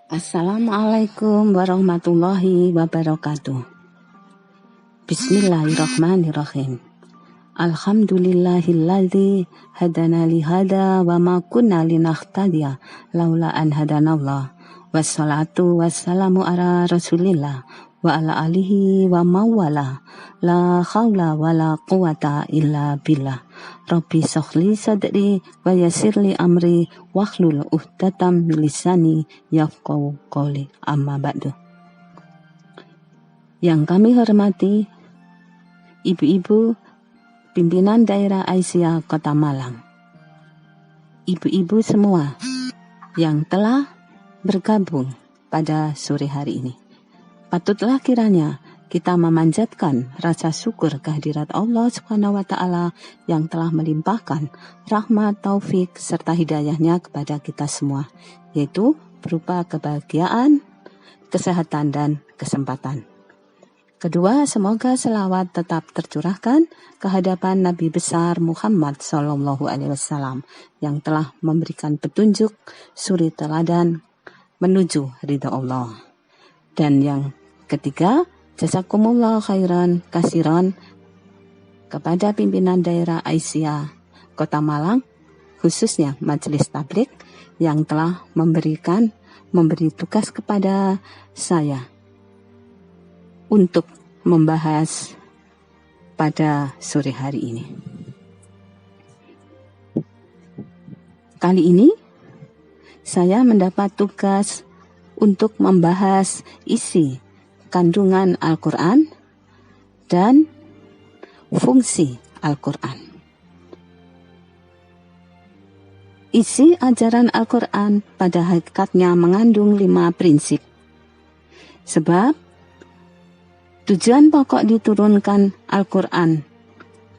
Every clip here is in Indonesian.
Assalamualaikum warahmatullahi wabarakatuh. Bismillahirrahmanirrahim. Alhamdulillahilladzi hadana lihada wa ma kunna linahtadiya laula an hadanallah. Wassalatu wassalamu ala rasulillah wa ala alihi wa mawala. La khawla wa la quwata illa billah. Rabbi sahli sadri wa yasirli amri wahlul uhdatam lisani yafqahu qawli. Amma ba'du. Yang kami hormati ibu-ibu pimpinan daerah Aisyah Kota Malang, ibu-ibu semua yang telah bergabung pada sore hari ini. Patutlah kiranya kita memanjatkan rasa syukur kehadirat Allah Subhanahu wa Ta'ala yang telah melimpahkan rahmat, taufik, serta hidayahnya kepada kita semua, yaitu berupa kebahagiaan, kesehatan, dan kesempatan. Kedua, semoga selawat tetap tercurahkan ke hadapan Nabi besar Muhammad SAW yang telah memberikan petunjuk suri teladan menuju ridha Allah. Dan yang ketiga, jazakumullah khairan kasiran kepada pimpinan daerah Aisyah Kota Malang, khususnya Majelis Tabligh yang telah memberi tugas kepada saya untuk membahas pada sore hari ini. Kali ini saya mendapat tugas untuk membahas isi kandungan Al-Quran dan fungsi Al-Quran. Isi ajaran Al-Quran pada hakikatnya mengandung 5 prinsip. Sebab tujuan pokok diturunkan Al-Quran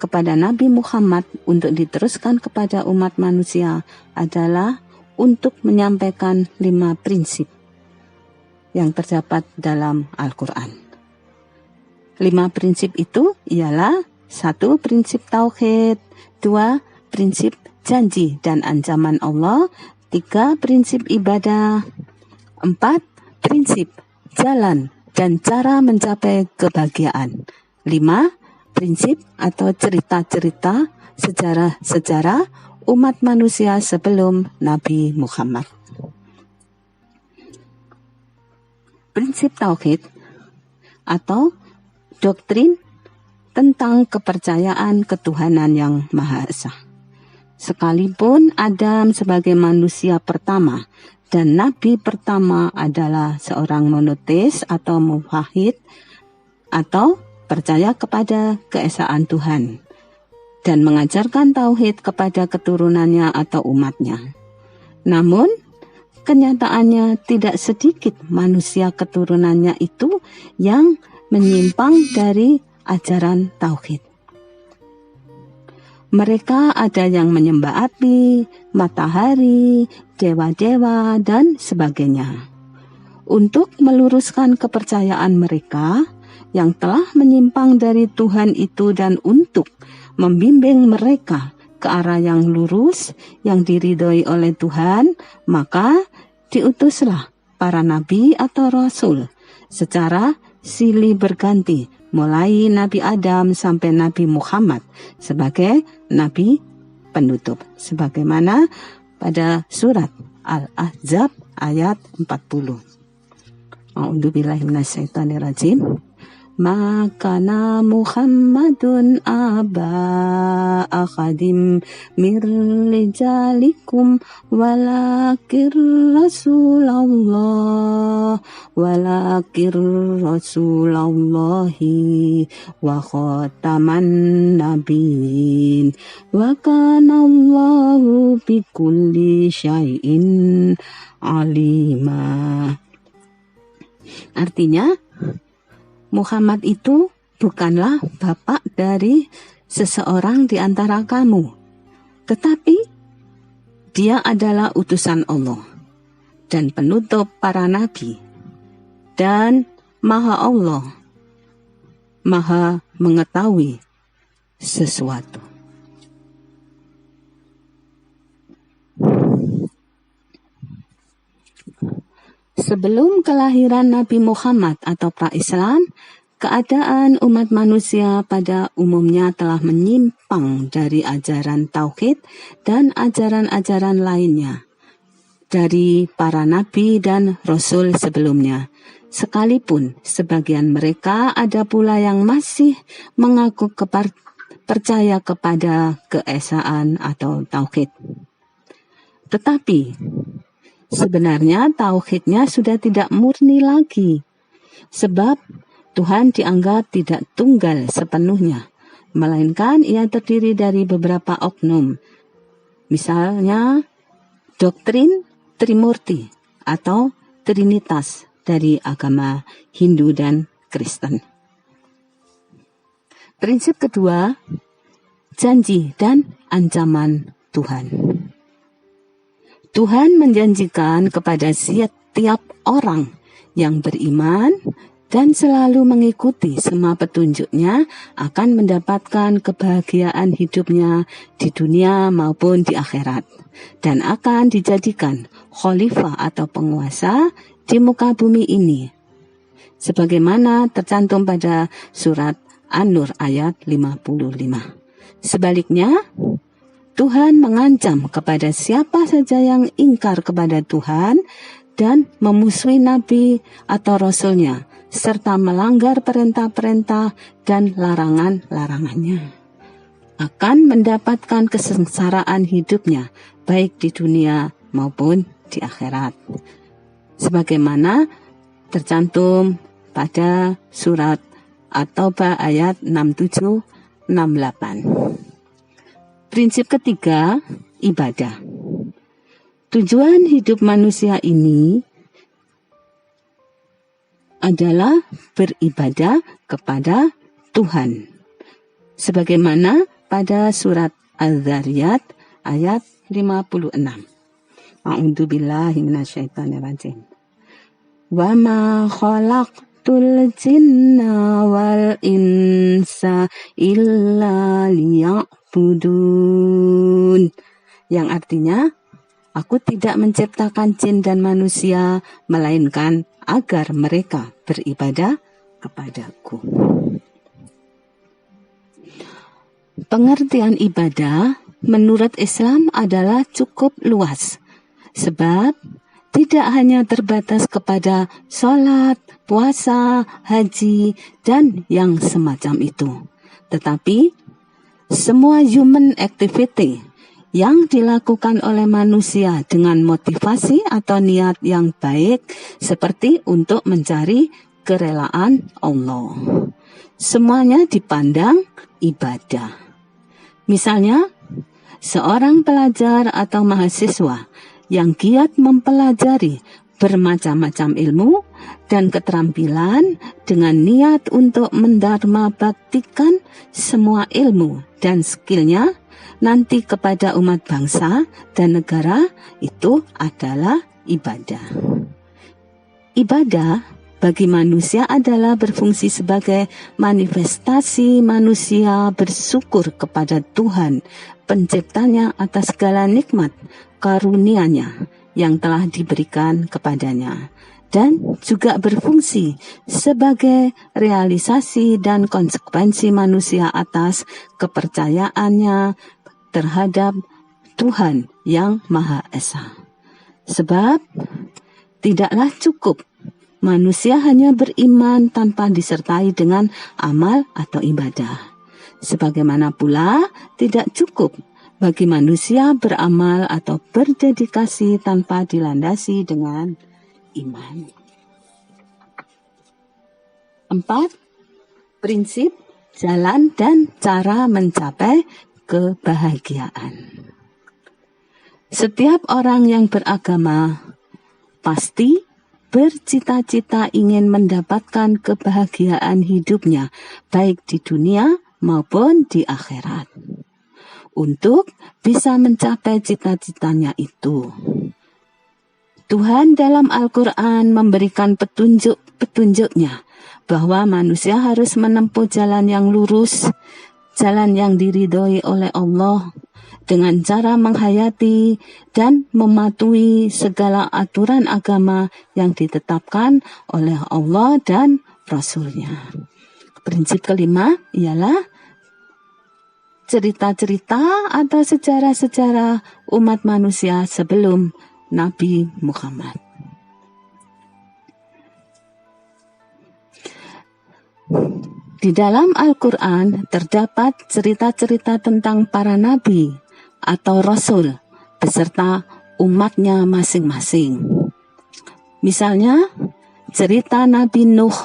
kepada Nabi Muhammad untuk diteruskan kepada umat manusia adalah untuk menyampaikan 5 prinsip yang terdapat dalam Al-Quran. 5 prinsip itu ialah 1. Prinsip tauhid, 2. Prinsip janji dan ancaman Allah, 3. Prinsip ibadah, 4. Prinsip jalan dan cara mencapai kebahagiaan, 5. Prinsip atau cerita-cerita sejarah-sejarah umat manusia sebelum Nabi Muhammad. Prinsip tauhid atau doktrin tentang kepercayaan ketuhanan yang Maha Esa. Sekalipun Adam sebagai manusia pertama dan nabi pertama adalah seorang monoteis atau muwahhid atau percaya kepada keesaan Tuhan dan mengajarkan tauhid kepada keturunannya atau umatnya. Namun kenyataannya tidak sedikit manusia keturunannya itu yang menyimpang dari ajaran tauhid. Mereka ada yang menyembah api, matahari, dewa-dewa, dan sebagainya. Untuk meluruskan kepercayaan mereka yang telah menyimpang dari Tuhan itu dan untuk membimbing mereka ke arah yang lurus, yang diridhoi oleh Tuhan, maka diutuslah para nabi atau rasul secara silih berganti, mulai Nabi Adam sampai Nabi Muhammad sebagai nabi penutup, sebagaimana pada surat Al-Ahzab ayat 40. A'udzubillahi minasyaitonirrajim. Makana Muhammadun aba akhadim mirrijalikum walakir rasulallahi wa khataman nabiyyin wa kana Allahu bikulli syai'in alima. Artinya, Muhammad itu bukanlah bapak dari seseorang di antara kamu, tetapi dia adalah utusan Allah dan penutup para nabi, dan Maha Allah, Maha mengetahui sesuatu. Sebelum kelahiran Nabi Muhammad atau pra-Islam, keadaan umat manusia pada umumnya telah menyimpang dari ajaran tauhid dan ajaran-ajaran lainnya dari para nabi dan rasul sebelumnya. Sekalipun sebagian mereka ada pula yang masih mengaku percaya kepada keesaan atau tauhid. Tetapi sebenarnya tauhidnya sudah tidak murni lagi, sebab Tuhan dianggap tidak tunggal sepenuhnya, melainkan ia terdiri dari beberapa oknum. Misalnya, doktrin Trimurti atau Trinitas dari agama Hindu dan Kristen. Prinsip kedua, janji dan ancaman Tuhan. Tuhan menjanjikan kepada setiap orang yang beriman dan selalu mengikuti semua petunjuk-Nya akan mendapatkan kebahagiaan hidupnya di dunia maupun di akhirat, dan akan dijadikan khalifah atau penguasa di muka bumi ini, sebagaimana tercantum pada surat An-Nur ayat 55. Sebaliknya, Tuhan mengancam kepada siapa saja yang ingkar kepada Tuhan dan memusuhi Nabi atau Rasul-Nya, serta melanggar perintah-perintah dan larangan-larangannya, akan mendapatkan kesengsaraan hidupnya, baik di dunia maupun di akhirat. Sebagaimana tercantum pada surat At-Taubah ayat 67-68. Prinsip ketiga, ibadah. Tujuan hidup manusia ini adalah beribadah kepada Tuhan, sebagaimana pada surat Az-Zariyat ayat 56. A'udzubillahi minasyaitonirrajim. Wa ma khalaqtul jinna wal insa illa liya'budun, yang artinya, aku tidak menciptakan jin dan manusia melainkan agar mereka beribadah kepadaku. Pengertian ibadah menurut Islam adalah cukup luas, sebab tidak hanya terbatas kepada sholat, puasa, haji, dan yang semacam itu, tetapi semua human activity yang dilakukan oleh manusia dengan motivasi atau niat yang baik, seperti untuk mencari kerelaan Allah, semuanya dipandang ibadah. Misalnya, seorang pelajar atau mahasiswa yang giat mempelajari bermacam-macam ilmu dan keterampilan dengan niat untuk mendharma baktikan semua ilmu dan skillnya nanti kepada umat bangsa dan negara, itu adalah ibadah. Ibadah bagi manusia adalah berfungsi sebagai manifestasi manusia bersyukur kepada Tuhan penciptanya atas segala nikmat karunia-Nya yang telah diberikan kepadanya, dan juga berfungsi sebagai realisasi dan konsekuensi manusia atas kepercayaannya terhadap Tuhan yang Maha Esa. Sebab tidaklah cukup manusia hanya beriman tanpa disertai dengan amal atau ibadah. Sebagaimana pula tidak cukup bagi manusia beramal atau berdedikasi tanpa dilandasi dengan iman. 4. Prinsip, jalan, dan cara mencapai kebahagiaan. Setiap orang yang beragama pasti bercita-cita ingin mendapatkan kebahagiaan hidupnya, baik di dunia maupun di akhirat. Untuk bisa mencapai cita-citanya itu, Tuhan dalam Al-Quran memberikan petunjuk-petunjuknya bahwa manusia harus menempuh jalan yang lurus, jalan yang diridhoi oleh Allah, dengan cara menghayati dan mematuhi segala aturan agama yang ditetapkan oleh Allah dan Rasul-Nya. Prinsip kelima ialah cerita-cerita atau sejarah-sejarah umat manusia sebelum Nabi Muhammad. Di dalam Al-Quran terdapat cerita-cerita tentang para nabi atau rasul beserta umatnya masing-masing. Misalnya, cerita Nabi Nuh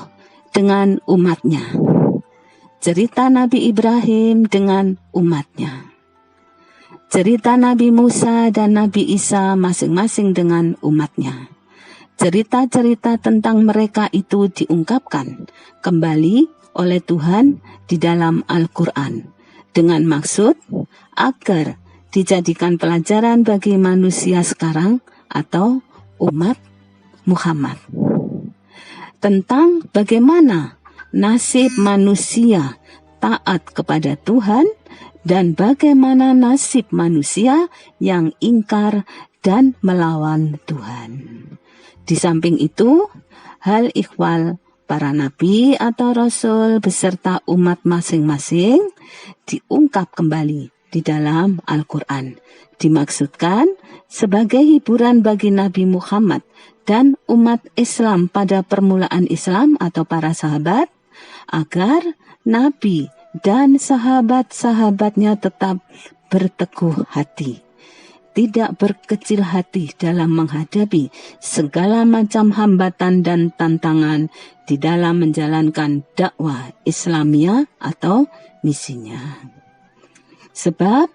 dengan umatnya, cerita Nabi Ibrahim dengan umatnya, cerita Nabi Musa dan Nabi Isa masing-masing dengan umatnya. Cerita-cerita tentang mereka itu diungkapkan kembali oleh Tuhan di dalam Al-Quran dengan maksud agar dijadikan pelajaran bagi manusia sekarang atau umat Muhammad tentang bagaimana nasib manusia taat kepada Tuhan dan bagaimana nasib manusia yang ingkar dan melawan Tuhan. Di samping itu, hal ihwal para nabi atau rasul beserta umat masing-masing diungkap kembali di dalam Al-Quran. Dimaksudkan sebagai hiburan bagi Nabi Muhammad dan umat Islam pada permulaan Islam atau para sahabat, agar Nabi dan sahabat-sahabatnya tetap berteguh hati, tidak berkecil hati dalam menghadapi segala macam hambatan dan tantangan di dalam menjalankan dakwah Islamiyah atau misinya. Sebab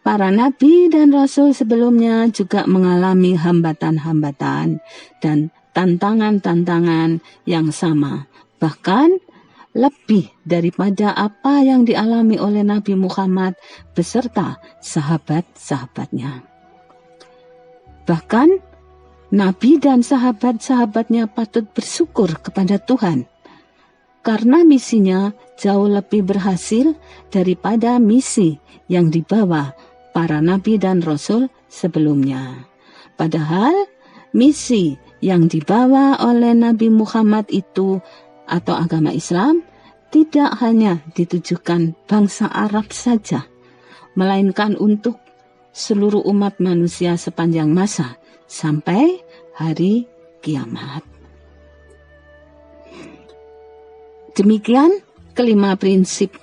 para nabi dan rasul sebelumnya juga mengalami hambatan-hambatan dan tantangan-tantangan yang sama, bahkan lebih daripada apa yang dialami oleh Nabi Muhammad beserta sahabat-sahabatnya. Bahkan Nabi dan sahabat-sahabatnya patut bersyukur kepada Tuhan karena misinya jauh lebih berhasil daripada misi yang dibawa para nabi dan rasul sebelumnya. Padahal misi yang dibawa oleh Nabi Muhammad itu atau agama Islam tidak hanya ditujukan bangsa Arab saja, melainkan untuk seluruh umat manusia sepanjang masa sampai hari kiamat. Demikian kelima prinsip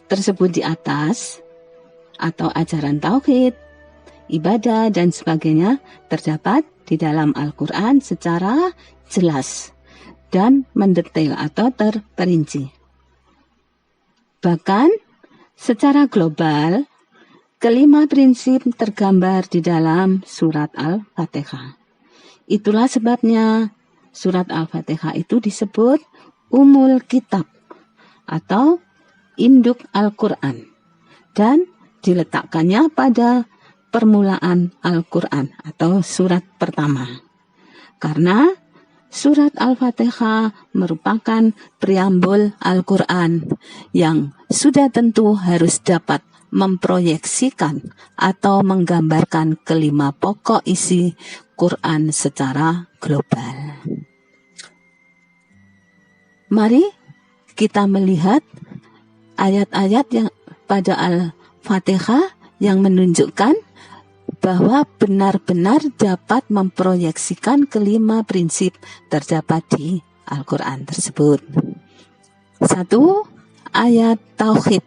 tersebut di atas atau ajaran tauhid, ibadah dan sebagainya terdapat di dalam Al-Quran secara jelas dan mendetail atau terperinci. Bahkan secara global, kelima prinsip tergambar di dalam surat Al-Fatihah. Itulah sebabnya surat Al-Fatihah itu disebut Ummul Kitab atau induk Al-Quran dan diletakkannya pada permulaan Al-Quran atau surat pertama. Karena surat Al-Fatihah merupakan preambul Al-Quran yang sudah tentu harus dapat memproyeksikan atau menggambarkan kelima pokok isi Quran secara global. Mari kita melihat ayat-ayat yang pada Al-Fatihah yang menunjukkan bahwa benar-benar dapat memproyeksikan kelima prinsip terdapat di Al-Quran tersebut. 1. Ayat Tauhid.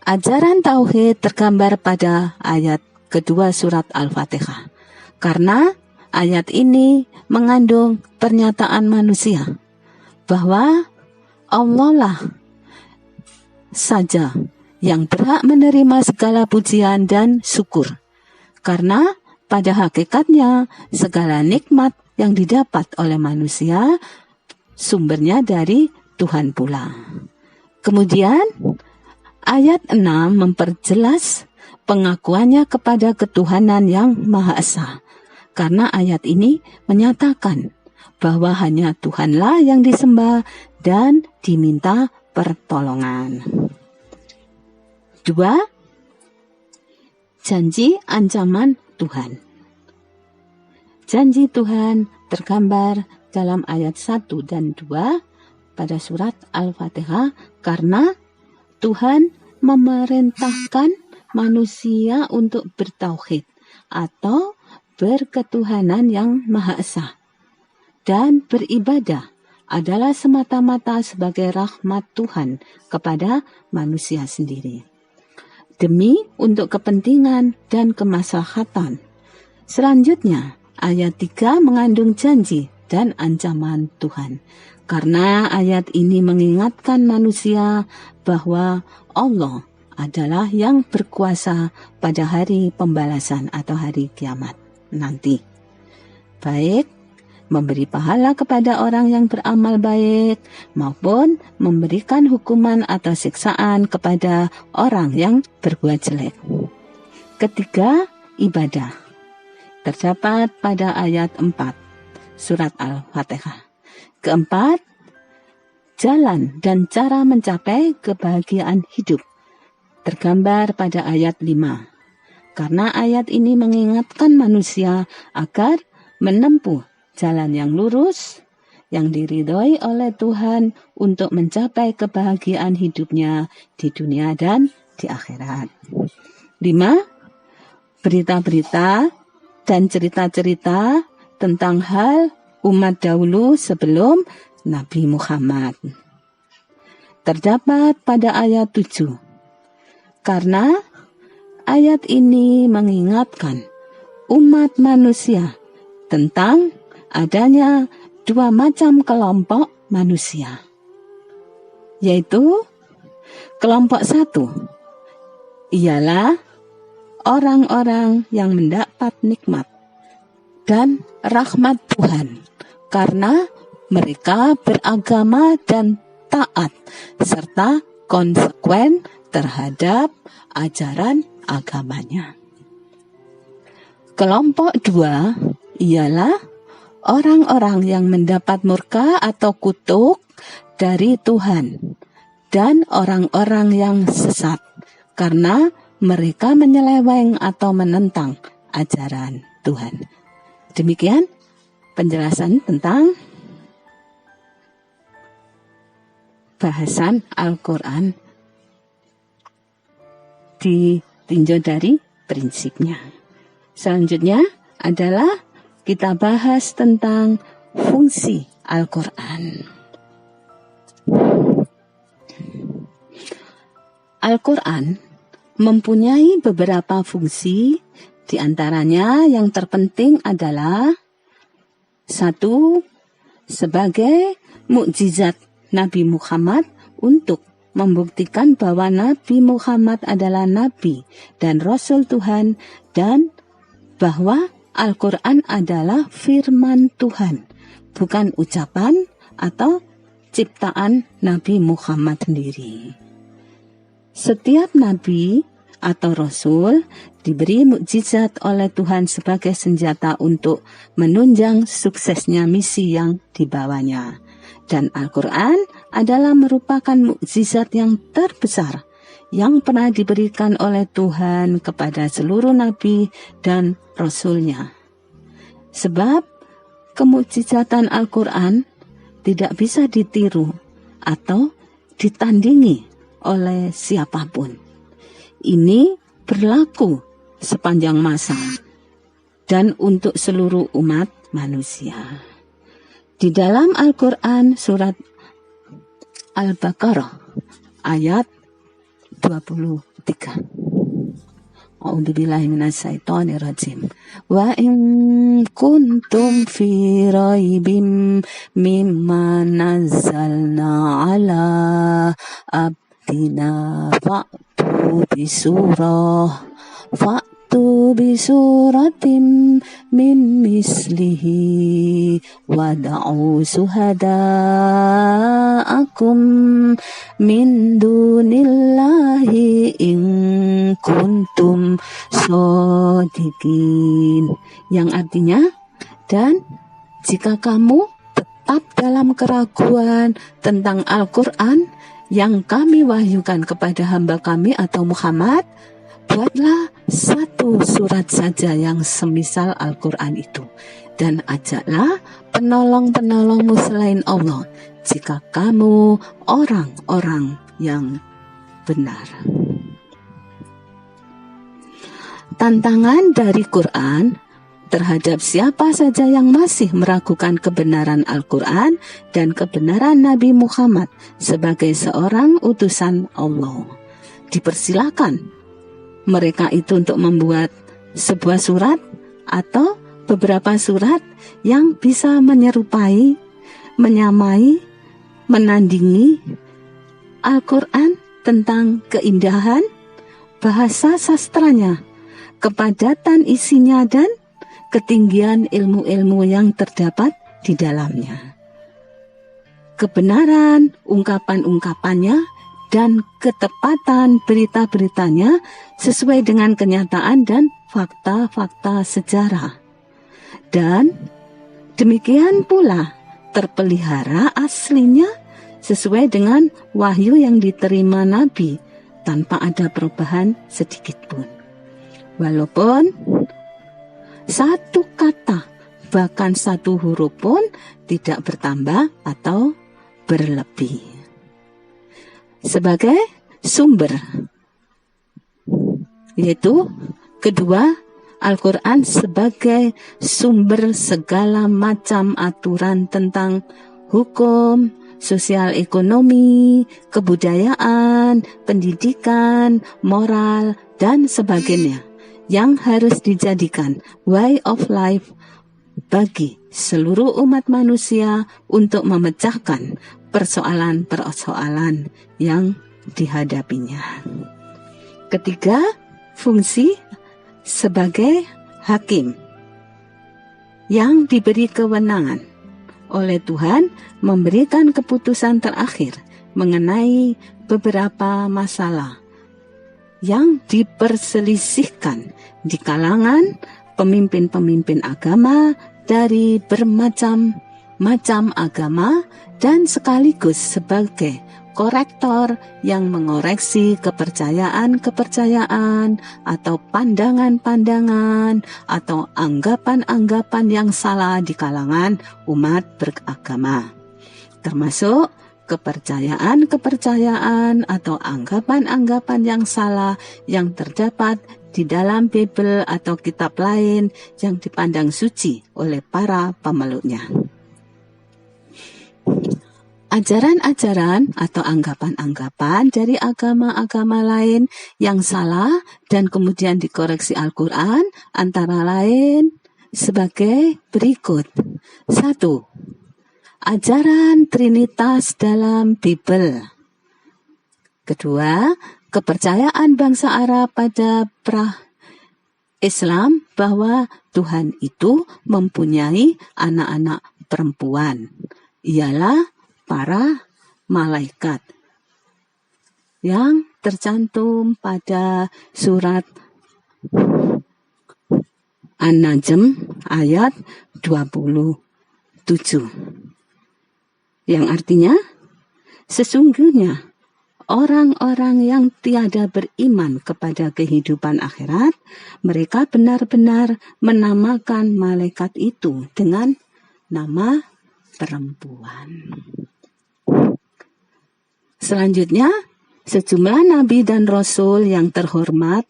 Ajaran Tauhid tergambar pada ayat kedua surat Al-Fatihah. Karena ayat ini mengandung pernyataan manusia bahwa Allah lah saja yang berhak menerima segala pujian dan syukur. Karena pada hakikatnya segala nikmat yang didapat oleh manusia sumbernya dari Tuhan pula. Kemudian ayat 6 memperjelas pengakuannya kepada ketuhanan yang Maha Esa. Karena ayat ini menyatakan bahwa hanya Tuhanlah yang disembah dan diminta pertolongan. 2. Janji ancaman Tuhan. Janji Tuhan tergambar dalam ayat 1 dan 2 pada surat Al-Fatihah karena Tuhan memerintahkan manusia untuk bertauhid atau berketuhanan yang Maha Esa. Dan beribadah adalah semata-mata sebagai rahmat Tuhan kepada manusia sendiri. Demi untuk kepentingan dan kemaslahatan. Selanjutnya, ayat 3 mengandung janji dan ancaman Tuhan. Karena ayat ini mengingatkan manusia bahwa Allah adalah yang berkuasa pada hari pembalasan atau hari kiamat nanti. Baik memberi pahala kepada orang yang beramal baik maupun memberikan hukuman atau siksaan kepada orang yang berbuat jelek. Ketiga, ibadah. Terdapat pada ayat 4 surat Al-Fatihah. Keempat, jalan dan cara mencapai kebahagiaan hidup. Tergambar pada ayat 5. Karena ayat ini mengingatkan manusia agar menempuh jalan yang lurus, yang diridhoi oleh Tuhan untuk mencapai kebahagiaan hidupnya di dunia dan di akhirat. 5. Berita-berita dan cerita-cerita tentang hal umat dahulu sebelum Nabi Muhammad. Terdapat pada ayat 7. Karena ayat ini mengingatkan umat manusia tentang adanya dua macam kelompok manusia, yaitu kelompok satu ialah orang-orang yang mendapat nikmat dan rahmat Tuhan karena mereka beragama dan taat serta konsekuen terhadap ajaran agamanya. Kelompok dua ialah orang-orang yang mendapat murka atau kutuk dari Tuhan dan orang-orang yang sesat karena mereka menyeleweng atau menentang ajaran Tuhan. Demikian penjelasan tentang bahasan Al-Quran ditinjau dari prinsipnya. Selanjutnya adalah kita bahas tentang fungsi Al-Quran. Al-Quran mempunyai beberapa fungsi, di antaranya yang terpenting adalah 1. Sebagai mukjizat Nabi Muhammad untuk membuktikan bahwa Nabi Muhammad adalah Nabi dan Rasul Tuhan dan bahwa Al-Quran adalah firman Tuhan, bukan ucapan atau ciptaan Nabi Muhammad sendiri. Setiap Nabi atau Rasul diberi mukjizat oleh Tuhan sebagai senjata untuk menunjang suksesnya misi yang dibawanya. Dan Al-Quran adalah merupakan mukjizat yang terbesar yang pernah diberikan oleh Tuhan kepada seluruh Nabi dan Rasul-Nya. Sebab kemukjizatan Al-Quran tidak bisa ditiru atau ditandingi oleh siapapun. Ini berlaku sepanjang masa dan untuk seluruh umat manusia. Di dalam Al-Quran surat Al-Baqarah ayat 23. A'udzubillahi minasyaitonirrajim. Wa in kuntum fi raibim mimma nazzalna ala abdina fa'tu bisuratim min mislihi wada'u suhada'akum min dunillahi in kuntum shodiqin, yang artinya, dan jika kamu tetap dalam keraguan tentang Al-Quran yang kami wahyukan kepada hamba kami atau Muhammad, Buatlah satu surat saja yang semisal Al-Quran itu, dan ajaklah penolong-penolongmu selain Allah, jika kamu orang-orang yang benar. Tantangan dari Quran terhadap siapa saja yang masih meragukan kebenaran Al-Quran dan kebenaran Nabi Muhammad sebagai seorang utusan Allah. Dipersilakan mereka itu untuk membuat sebuah surat atau beberapa surat yang bisa menyerupai, menyamai, menandingi Al-Quran tentang keindahan, bahasa sastranya, kepadatan isinya, dan ketinggian ilmu-ilmu yang terdapat di dalamnya. Kebenaran ungkapan-ungkapannya dan ketepatan berita-beritanya sesuai dengan kenyataan dan fakta-fakta sejarah. Dan demikian pula terpelihara aslinya sesuai dengan wahyu yang diterima Nabi tanpa ada perubahan sedikit pun. Walaupun satu kata, bahkan satu huruf pun tidak bertambah atau berlebih. Sebagai sumber, yaitu kedua, Al-Quran sebagai sumber segala macam aturan tentang hukum, sosial ekonomi, kebudayaan, pendidikan, moral, dan sebagainya, yang harus dijadikan way of life bagi seluruh umat manusia untuk memecahkan persoalan-persoalan yang dihadapinya. Ketiga, fungsi sebagai hakim yang diberi kewenangan oleh Tuhan memberikan keputusan terakhir mengenai beberapa masalah yang diperselisihkan di kalangan pemimpin-pemimpin agama dari bermacam-macam agama, dan sekaligus sebagai korektor yang mengoreksi kepercayaan-kepercayaan atau pandangan-pandangan atau anggapan-anggapan yang salah di kalangan umat beragama, termasuk kepercayaan-kepercayaan atau anggapan-anggapan yang salah yang terdapat di dalam Bible atau kitab lain yang dipandang suci oleh para pemeluknya. Ajaran-ajaran atau anggapan-anggapan dari agama-agama lain yang salah dan kemudian dikoreksi Al-Quran antara lain sebagai berikut. 1. Ajaran Trinitas dalam Bible. Kedua, kepercayaan bangsa Arab pada pra-Islam bahwa Tuhan itu mempunyai anak-anak perempuan, ialah para malaikat, yang tercantum pada surat An-Najm ayat 27. Yang artinya, sesungguhnya orang-orang yang tiada beriman kepada kehidupan akhirat, mereka benar-benar menamakan malaikat itu dengan nama perempuan. Selanjutnya, sejumlah nabi dan rasul yang terhormat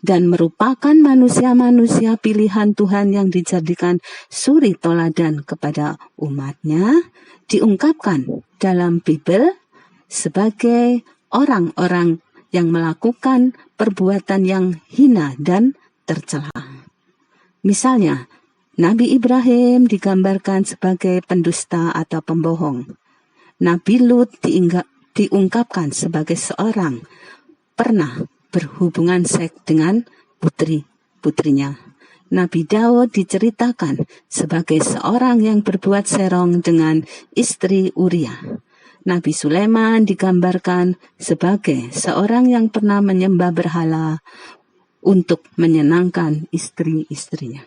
dan merupakan manusia-manusia pilihan Tuhan yang dijadikan suri toladan kepada umatnya, diungkapkan dalam Bible sebagai orang-orang yang melakukan perbuatan yang hina dan tercela. Misalnya, Nabi Ibrahim digambarkan sebagai pendusta atau pembohong. Nabi Lut diungkapkan sebagai seorang pernah berhubungan seks dengan putri-putrinya. Nabi Daud diceritakan sebagai seorang yang berbuat serong dengan istri Uria. Nabi Sulaiman digambarkan sebagai seorang yang pernah menyembah berhala untuk menyenangkan istri-istrinya.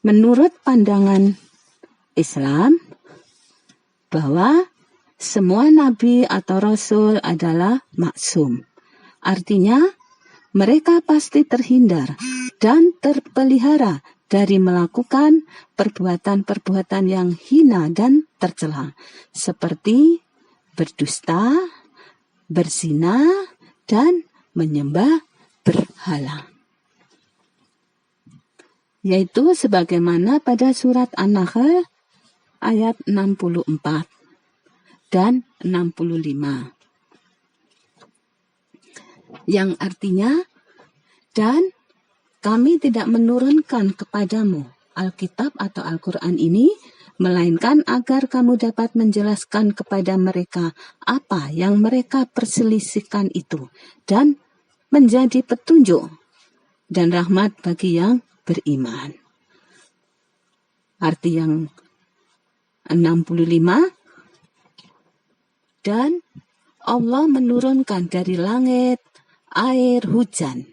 Menurut pandangan Islam, bahwa semua nabi atau rasul adalah maksum. Artinya mereka pasti terhindar dan terpelihara dari melakukan perbuatan-perbuatan yang hina dan tercela, seperti berdusta, berzina, dan menyembah berhala. Yaitu sebagaimana pada surat An-Nahl ayat 64 dan 65. Yang artinya, dan kami tidak menurunkan kepadamu Alkitab atau Al-Quran ini, melainkan agar kamu dapat menjelaskan kepada mereka apa yang mereka perselisihkan itu, dan menjadi petunjuk dan rahmat bagi yang beriman. Arti yang 65, dan Allah menurunkan dari langit air hujan,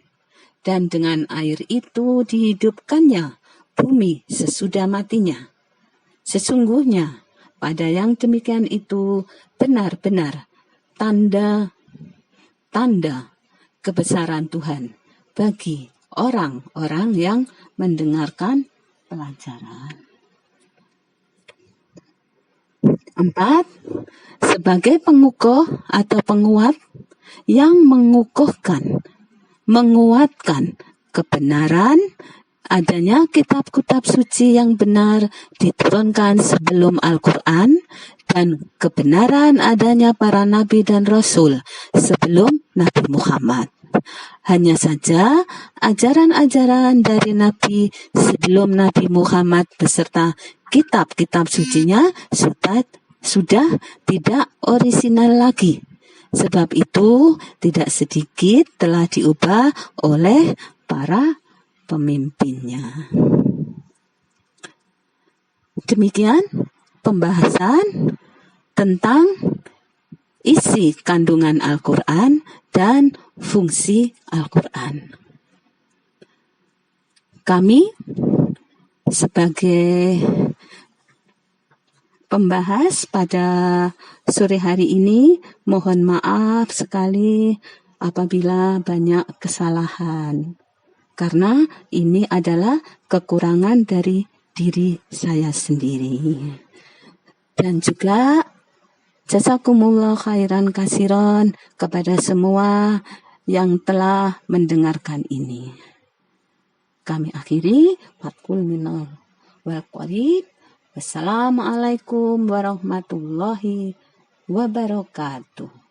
dan dengan air itu dihidupkannya bumi sesudah matinya. Sesungguhnya pada yang demikian itu benar-benar tanda-tanda kebesaran Tuhan bagi orang-orang yang mendengarkan pelajaran. 4. Sebagai pengukuh atau penguat yang menguatkan kebenaran, adanya kitab-kitab suci yang benar diturunkan sebelum Al-Quran, dan kebenaran adanya para nabi dan rasul sebelum Nabi Muhammad. Hanya saja ajaran-ajaran dari nabi sebelum Nabi Muhammad beserta kitab-kitab sucinya sudah tidak orisinal lagi. Sebab itu tidak sedikit telah diubah oleh para pemimpinnya. Demikian pembahasan tentang isi kandungan Al-Quran dan fungsi Al-Quran. Kami sebagai pembahas pada sore hari ini mohon maaf sekali apabila banyak kesalahan, karena ini adalah kekurangan dari diri saya sendiri. Dan juga jazakumullah khairan kasiron kepada semua yang telah mendengarkan ini. Kami akhiri fatkul minal wal qarib. Wassalamualaikum warahmatullahi wabarakatuh.